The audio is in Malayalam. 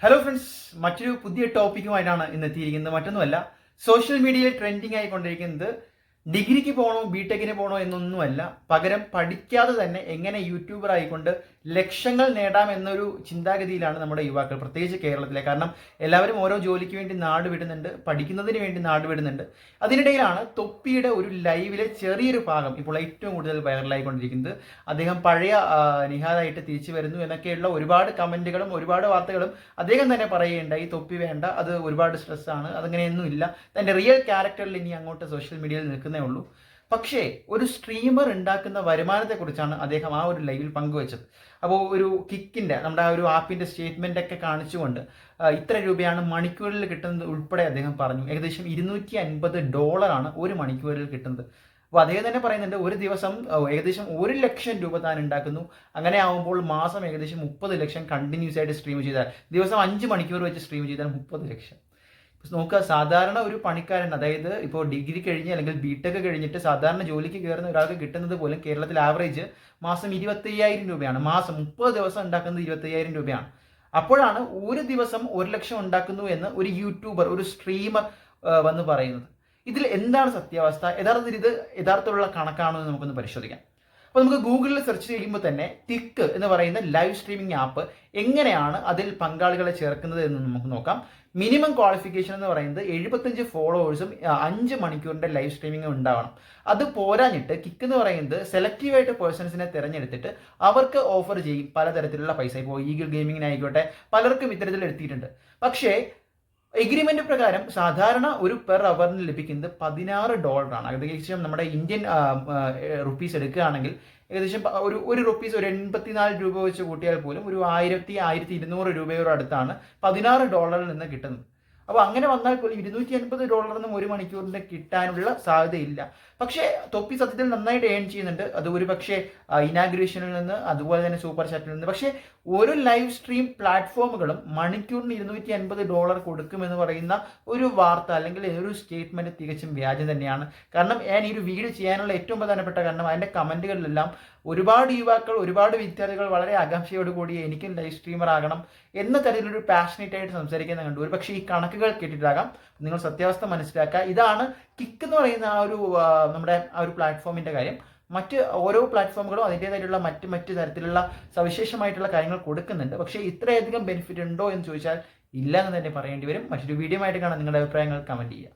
ഹലോ ഫ്രണ്ട്സ്, മറ്റൊരു പുതിയ ടോപ്പിക്കുമായിട്ടാണ് ഇന്ന് എത്തിയിരിക്കുന്നത്. മറ്റൊന്നുമല്ല, സോഷ്യൽ മീഡിയയിൽ ട്രെൻഡിങ് ആയിക്കൊണ്ടിരിക്കുന്നത് ഡിഗ്രിക്ക് പോകണോ ബിടെക്കിന് പോകണോ എന്നൊന്നുമല്ല, പകരം പഠിക്കാതെ തന്നെ എങ്ങനെ യൂട്യൂബർ ആയിക്കൊണ്ട് ലക്ഷങ്ങൾ നേടാം എന്നൊരു ചിന്താഗതിയിലാണ് നമ്മുടെ യുവാക്കൾ, പ്രത്യേകിച്ച് കേരളത്തിലെ. കാരണം എല്ലാവരും ഓരോ ജോലിക്ക് വേണ്ടി നാട് വിടുന്നുണ്ട്, പഠിക്കുന്നതിന് വേണ്ടി നാട് വിടുന്നുണ്ട്. അതിനിടയിലാണ് തൊപ്പിയുടെ ഒരു ലൈവിലെ ചെറിയൊരു ഭാഗം ഇപ്പോൾ ഏറ്റവും കൂടുതൽ വൈറലായിക്കൊണ്ടിരിക്കുന്നത്. അദ്ദേഹം പഴയ നിഹാദായിട്ട് തിരിച്ചു വരുന്നു എന്നൊക്കെയുള്ള ഒരുപാട് കമന്റുകളും ഒരുപാട് വാർത്തകളും അദ്ദേഹം തന്നെ പറയുകയുണ്ടായി. തൊപ്പി വേണ്ട, അത് ഒരുപാട് സ്ട്രെസ്സാണ്, അതങ്ങനെയൊന്നുമില്ല, തൻ്റെ റിയൽ ക്യാരക്ടറിൽ ഇനി അങ്ങോട്ട് സോഷ്യൽ മീഡിയയിൽ നിൽക്കുന്നേ ഉള്ളൂ. പക്ഷേ ഒരു സ്ട്രീമർ ഉണ്ടാക്കുന്ന വരുമാനത്തെക്കുറിച്ചാണ് അദ്ദേഹം ആ ഒരു ലൈവിൽ പങ്കുവച്ചത്. അപ്പോൾ ഒരു കിക്കിൻ്റെ, നമ്മുടെ ആ ഒരു ആപ്പിൻ്റെ സ്റ്റേറ്റ്മെൻ്റ് ഒക്കെ കാണിച്ചുകൊണ്ട് ഇത്ര രൂപയാണ് മണിക്കൂറിൽ കിട്ടുന്നത് ഉൾപ്പെടെ അദ്ദേഹം പറഞ്ഞു. ഏകദേശം $250 ഒരു മണിക്കൂറിൽ കിട്ടുന്നത്. അപ്പോൾ അദ്ദേഹം തന്നെ പറയുന്നുണ്ട്, ഒരു ദിവസം ഏകദേശം 1 ലക്ഷം രൂപ താൻ ഉണ്ടാക്കുന്നു. അങ്ങനെ ആവുമ്പോൾ മാസം ഏകദേശം 30 ലക്ഷം കണ്ടിന്യൂസ് ആയിട്ട് സ്ട്രീം ചെയ്താൽ, ദിവസം 5 മണിക്കൂർ വെച്ച് സ്ട്രീം ചെയ്താൽ 30 ലക്ഷം. നോക്കുക, സാധാരണ ഒരു പണിക്കാരൻ, അതായത് ഇപ്പോൾ ഡിഗ്രി കഴിഞ്ഞ് അല്ലെങ്കിൽ ബിടെക് കഴിഞ്ഞിട്ട് സാധാരണ ജോലിക്ക് കയറുന്ന ഒരാൾക്ക് കിട്ടുന്നത് പോലും കേരളത്തിൽ ആവറേജ് മാസം 25,000 രൂപയാണ്. മാസം 30 ദിവസം ഉണ്ടാക്കുന്നത് 25,000 രൂപയാണ്. അപ്പോഴാണ് ഒരു ദിവസം 1 ലക്ഷം ഉണ്ടാക്കുന്നു എന്ന് ഒരു യൂട്യൂബർ, ഒരു സ്ട്രീമർ വന്ന് പറയുന്നത്. ഇതിൽ എന്താണ് സത്യാവസ്ഥ? യഥാർത്ഥത്തിൽ ഇത് യഥാർത്ഥത്തിലുള്ള കണക്കാണോ എന്ന് നമുക്കൊന്ന് പരിശോധിക്കാം. അപ്പോൾ നമുക്ക് ഗൂഗിളിൽ സെർച്ച് ചെയ്യുമ്പോൾ തന്നെ കിക്ക് എന്ന് പറയുന്ന ലൈവ് സ്ട്രീമിംഗ് ആപ്പ് എങ്ങനെയാണ് അതിൽ പങ്കാളികളെ ചേർക്കുന്നത് എന്ന് നമുക്ക് നോക്കാം. മിനിമം ക്വാളിഫിക്കേഷൻ എന്ന് പറയുന്നത് 75 ഫോളോവേഴ്സും 5 മണിക്കൂറിൻ്റെ ലൈവ് സ്ട്രീമിംഗും ഉണ്ടാവണം. അത് പോരാഞ്ഞിട്ട് കിക്ക് എന്ന് പറയുന്നത് സെലക്റ്റീവായിട്ട് പേഴ്സൺസിനെ തിരഞ്ഞെടുത്തിട്ട് അവർക്ക് ഓഫർ ചെയ്യും പലതരത്തിലുള്ള പൈസ. ഇപ്പോൾ ഈഗിൾ ഗെയിമിങ്ങിനായിക്കോട്ടെ, പലർക്കും ഇത്തരത്തിൽ എടുത്തിട്ടുണ്ട്. പക്ഷേ എഗ്രിമെന്റ് പ്രകാരം സാധാരണ ഒരു പെർ അവറിന് ലഭിക്കുന്നത് $16 ഏകദേശം നമ്മുടെ ഇന്ത്യൻ റുപ്പീസ് എടുക്കുകയാണെങ്കിൽ ഏകദേശം ഒരു റുപ്പീസ് ഒരു 84 രൂപ വെച്ച് കൂട്ടിയാൽ പോലും ഒരു 1,200 രൂപയോട് അടുത്താണ് $16 നിന്ന് കിട്ടുന്നത്. അപ്പോൾ അങ്ങനെ വന്നാൽ പോലും $250 ഒരു മണിക്കൂറിന് കിട്ടാനുള്ള സാധ്യതയില്ല. പക്ഷേ തൊപ്പി സത്യത്തിൽ നന്നായിട്ട് ഏൺ ചെയ്യുന്നുണ്ട്. അത് ഒരു പക്ഷേ ഇനാഗ്രേഷനിൽ നിന്ന്, അതുപോലെ തന്നെ സൂപ്പർ ചാറ്റിൽ നിന്ന്. പക്ഷേ ഒരു ലൈവ് സ്ട്രീം പ്ലാറ്റ്ഫോമുകളും മണിക്കൂറിന് $250 കൊടുക്കുമെന്ന് പറയുന്ന ഒരു വാർത്ത അല്ലെങ്കിൽ ഒരു സ്റ്റേറ്റ്മെന്റ് തികച്ചും വ്യാജം തന്നെയാണ്. കാരണം ഞാൻ ഈ ഒരു വീഡിയോ ചെയ്യാനുള്ള ഏറ്റവും പ്രധാനപ്പെട്ട കാരണം, അതിൻ്റെ കമന്റുകളിലെല്ലാം ഒരുപാട് യുവാക്കൾ, ഒരുപാട് വിദ്യാർത്ഥികൾ വളരെ ആകാംക്ഷയോടുകൂടി എനിക്കും ലൈവ് സ്ട്രീമർ ആകണം എന്ന തരത്തിലൊരു പാഷനേറ്റ് ആയിട്ട് സംസാരിക്കുന്ന കണ്ടു. ഒരു പക്ഷേ ഈ കണക്കുകൾ കേട്ടിട്ടാകാം. നിങ്ങൾ സത്യാവസ്ഥ മനസ്സിലാക്കുക. ഇതാണ് കിക്ക് എന്ന് പറയുന്ന ആ ഒരു നമ്മുടെ ആ ഒരു പ്ലാറ്റ്ഫോമിൻ്റെ കാര്യം. മറ്റ് ഓരോ പ്ലാറ്റ്ഫോമുകളും അതിൻ്റേതായിട്ടുള്ള മറ്റ് തരത്തിലുള്ള സവിശേഷമായിട്ടുള്ള കാര്യങ്ങൾ കൊടുക്കുന്നുണ്ട്. പക്ഷേ ഇത്രയധികം ബെനിഫിറ്റ് ഉണ്ടോ എന്ന് ചോദിച്ചാൽ ഇല്ല എന്ന് തന്നെ പറയേണ്ടി വരും. മറ്റൊരു വീഡിയോ ആയിട്ട് കാണാൻ നിങ്ങളുടെ അഭിപ്രായങ്ങൾ കമൻറ്റ് ചെയ്യുക.